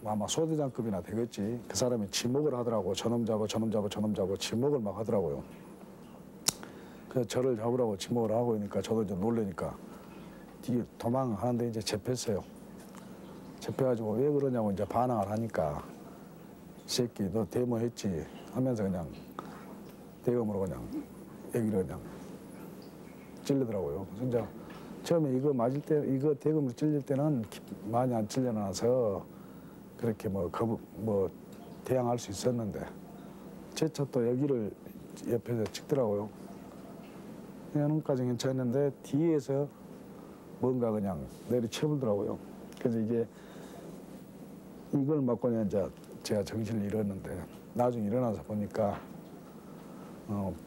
아마 소대장급이나 되겠지. 그 사람이 지목을 하더라고. 저놈 잡아, 저놈 잡아, 저놈 잡아. 지목을 막 하더라고요. 그래서 저를 잡으라고 지목을 하고 있으니까 저도 이제 놀라니까 뒤에 도망하는데 이제 잡혔어요. 잡혀가지고 왜 그러냐고 이제 반항을 하니까 이 새끼 너 데모했지 하면서 그냥 대검으로 그냥 얘기를 그냥 찔리더라고요. 진짜 처음에 이거 맞을 때, 이거 대검으로 찔릴 때는 많이 안 찔려나서 그렇게 대항할 수 있었는데 제 차 또 여기를 옆에서 찍더라고요. 그냥까지 괜찮았는데 뒤에서 뭔가 그냥 내리쳐불더라고요. 그래서 이게 이걸 맞고 이제 제가 정신을 잃었는데 나중에 일어나서 보니까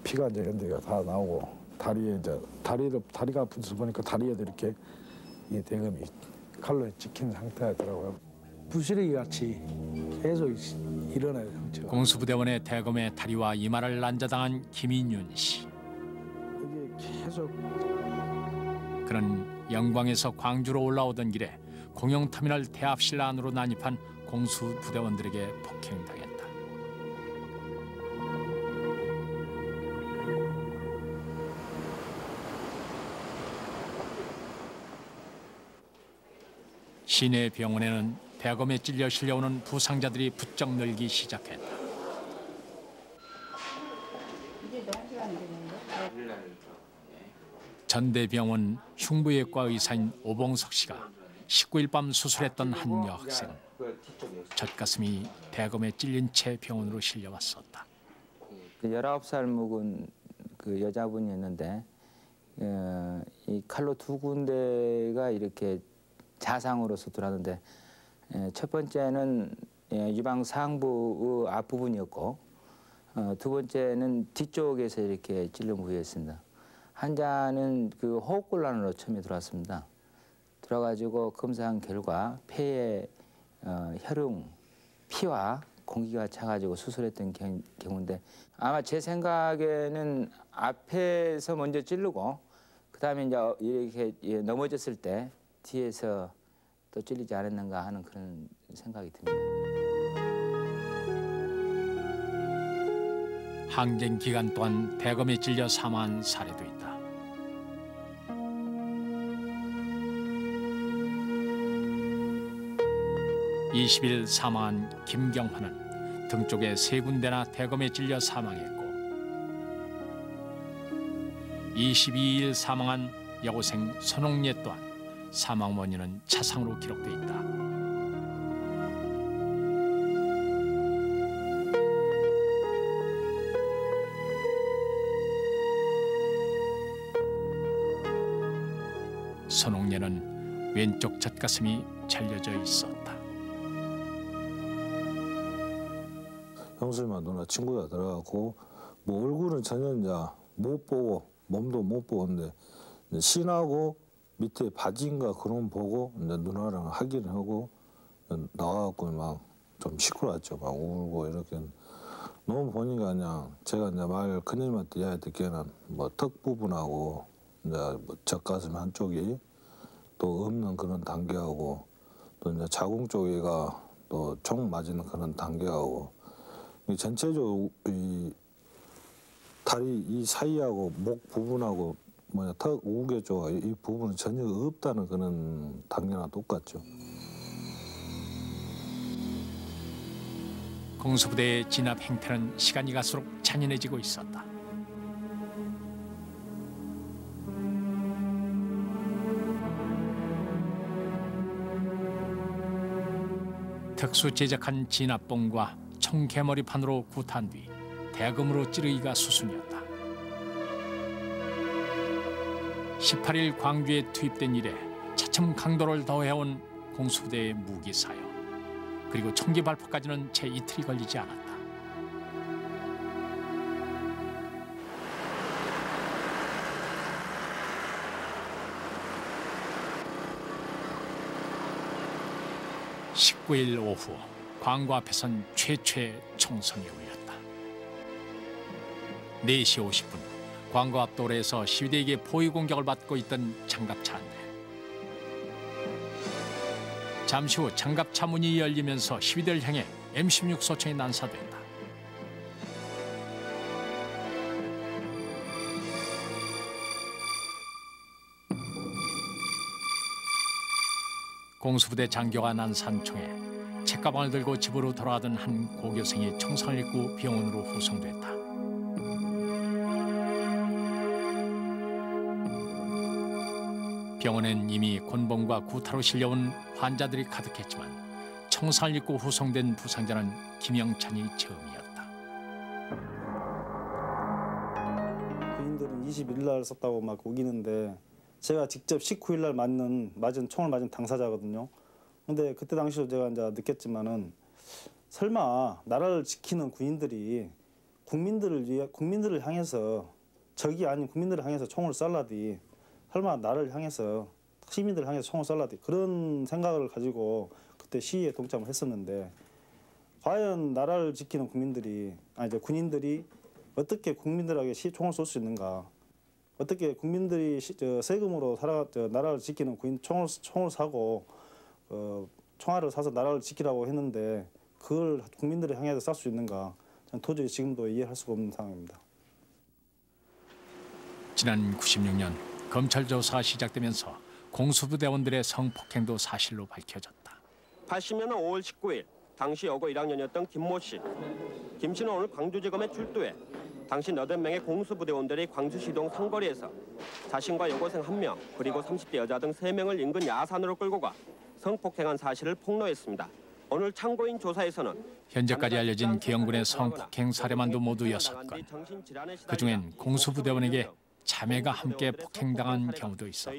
피가 이제 연대가 다 나오고 다리에 이제 다리가 아픈서 보니까 다리에도 이렇게 이 대검이 칼로 찍힌 상태였더라고요. 부스러기 같이 계속 일어나요. 공수부대원의 대검에 다리와 이마를 난자당한 김인윤 씨. 이게 계속 그는 영광에서 광주로 올라오던 길에 공영터미널 대합실 안으로 난입한 공수부대원들에게 폭행당했다. 시내 병원에는 대검에 찔려 실려오는 부상자들이 부쩍 늘기 시작했다. 전대병원 흉부외과 의사인 오봉석 씨가 19일 밤 수술했던 한 여학생. 젖가슴이 대검에 찔린 채 병원으로 실려왔었다. 19살 묵은 그 여자분이었는데 이 칼로 2군데가 이렇게 자상으로서 들어왔는데 첫 번째는 유방 상부의 앞부분이었고 두 번째는 뒤쪽에서 이렇게 찔린 부위였습니다. 환자는 그 호흡곤란으로 처음에 들어왔습니다. 들어가지고 검사한 결과 폐에 혈흔, 피와 공기가 차가지고 수술했던 경우인데 아마 제 생각에는 앞에서 먼저 찌르고 그다음에 이제 이렇게 넘어졌을 때 뒤에서 또 찔리지 않았는가 하는 그런 생각이 듭니다. 항쟁 기간 동안 대검에 찔려 사망한 사례도 있다. 20일 사망한 김경환은 등 쪽에 3군데나 대검에 찔려 사망했고 22일 사망한 여고생 손홍예 또한 사망 원인은 차상으로 기록돼 있다. 손홍예는 왼쪽 젖가슴이 잘려져 있었다. 형수님과 누나 친구가 들어가고 얼굴은 전혀 이제 못 보고 몸도 못 보는데 신하고 밑에 바지인가 그런 보고 이제 누나랑 확인을 하고 나와갖고 막 좀 시끄러웠죠. 막 울고 이렇게. 너무 보니까 그냥 제가 이제 말 큰일님한테 이야기 듣기에는 뭐 턱 부분하고 이제 뭐 젖가슴 한쪽이 또 없는 그런 단계하고 또 이제 자궁 쪽에가 또 총 맞은 그런 단계하고 전체적으로 이 다리 이 사이하고 목 부분하고 뭐냐 턱 우개 쪽 이 부분은 전혀 없다는 그런 단계나 똑같죠. 공수부대의 진압 행태는 시간이 갈수록 잔인해지고 있었다. 특수 제작한 진압봉과 총개머리판으로 구탄 뒤 대금으로 찌르기가 수순이었다. 18일 광주에 투입된 이래 차츰 강도를 더해온 공수부대의 무기 사용. 그리고 총기 발포까지는 채 이틀이 걸리지 않았다. (19일) 오후 광고 앞에선 최초의 총성이 울렸다. 4시 50분 광고 앞 도로에서 시위대에게 포위 공격을 받고 있던 장갑차인데 잠시 후 장갑차 문이 열리면서 시위대를 향해 M16 소총이 난사된다. 공수부대 장교가 난사한 총에 책가방을 들고 집으로 돌아가던 한 고교생이 총상을 입고 병원으로 후송됐다. 병원엔 이미 곤봉과 구타로 실려온 환자들이 가득했지만 총상을 입고 후송된 부상자는 김영찬이 처음이었다. 군인들은 21일 날 썼다고 막 우기는데 제가 직접 19일 날 총을 맞은 당사자거든요. 근데 그때 당시로 제가 이제 느꼈지만은 설마 나라를 지키는 군인들이 국민들을 향해서 적이 아닌 국민들을 향해서 총을 쏠라디 설마 나를 향해서 시민들을 향해서 총을 쏠라디 그런 생각을 가지고 그때 시위에 동참을 했었는데 과연 나라를 지키는 군인들이 어떻게 국민들에게 총을 쏠 수 있는가? 어떻게 국민들이 세금으로 나라를 지키는 총을 사고 총알을 사서 나라를 지키라고 했는데 그걸 국민들을 향해서 쏠 수 있는가? 저는 도저히 지금도 이해할 수가 없는 상황입니다. 지난 96년 검찰 조사가 시작되면서 공수부대원들의 성폭행도 사실로 밝혀졌다. 80년은 5월 19일 당시 여고 1학년이었던 김모 씨. 김 씨는 오늘 광주지검에 출두해 당시 8명의 공수부대원들이 광주시동 상거리에서 자신과 여고생 1명 그리고 30대 여자 등 3명을 인근 야산으로 끌고 가 성폭행한 사실을 폭로했습니다. 오늘 참고인 조사에서는 현재까지 알려진 계엄군의 성폭행 사례만도 모두 6건. 그중엔 공수부대원에게 자매가 함께 폭행당한 경우도 있었다.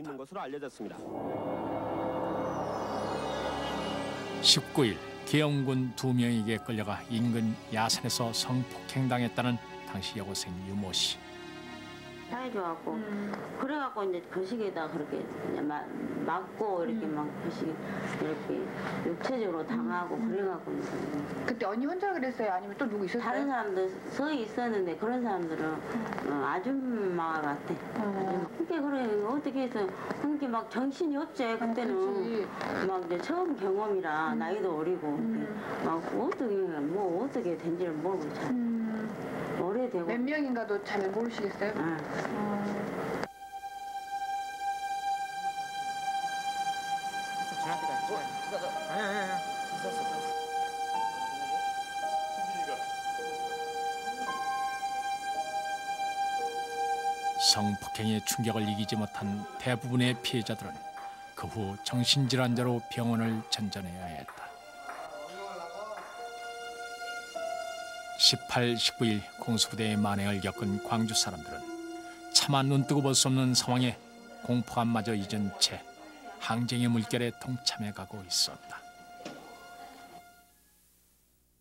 19일 계엄군 2명에게 끌려가 인근 야산에서 성폭행당했다는 당시 여고생 유모 씨. 사해줘갖고 그래갖고 이제 거시기에다 그렇게 그냥 맞고 이렇게 막 거시기 이렇게 육체적으로 당하고 그래갖고 그때 언니 혼자 그랬어요? 아니면 또 누구 있었어요? 다른 사람들 서 있었는데 그런 사람들은 아줌마 같아. 그게 그래 어떻게 해서 그게 막 정신이 없지 그때는 막 이제 처음 경험이라 나이도 어리고 막 어떻게 된지를 모르고 참. 오래되고. 몇 명인가도 잘 모르시겠어요? 성폭행의 충격을 이기지 못한 대부분의 피해자들은 그 후 정신질환자로 병원을 전전해야 했다. 18, 19일 공수부대의 만행을 겪은 광주 사람들은 차마 눈뜨고 볼 수 없는 상황에 공포감마저 잊은 채 항쟁의 물결에 동참해가고 있었다.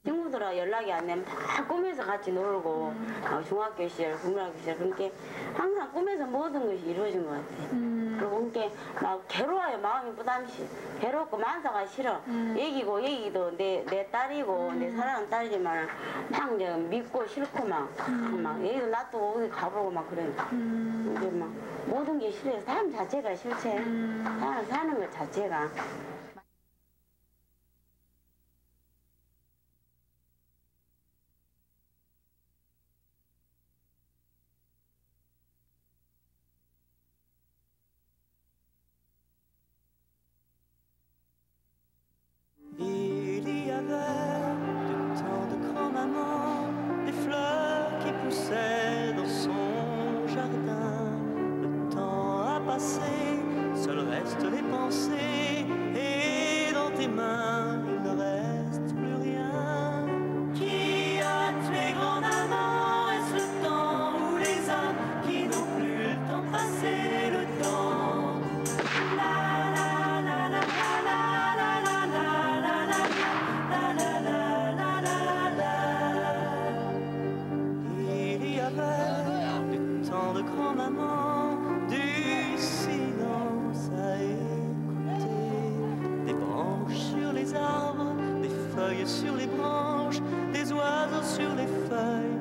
친구들아 연락이 안 되면 다 꿈에서 같이 놀고 중학교 시절, 국민학교 시절 그렇게 항상 꿈에서 모든 것이 이루어진 것 같아. 그리고 그렇게 막 괴로워요. 마음이 부담시 괴롭고 만사가 싫어. 얘기도 내 딸이고 내 사랑하는 딸이지만 막 이제 믿고 싫고 막 얘기도 놔두고 어디 가보고 막 그래. 이제 막 모든 게 싫어요. 삶 자체가 싫지. 사는 것 자체가. Il y avait de tant de grands-mamans, des fleurs qui poussaient dans son jardin. Le temps a passé, seuls restent les pensées, et dans tes mains il ne reste plus rien. Qui a tué grand-maman? Est-ce le temps ou les hommes qui n'ont plus le temps de passer le temps? La la la la la la la la la. Il y avait du temps de grand-maman, du silence à écouter, des branches sur les arbres, des feuilles sur les branches, des oiseaux sur les feuilles.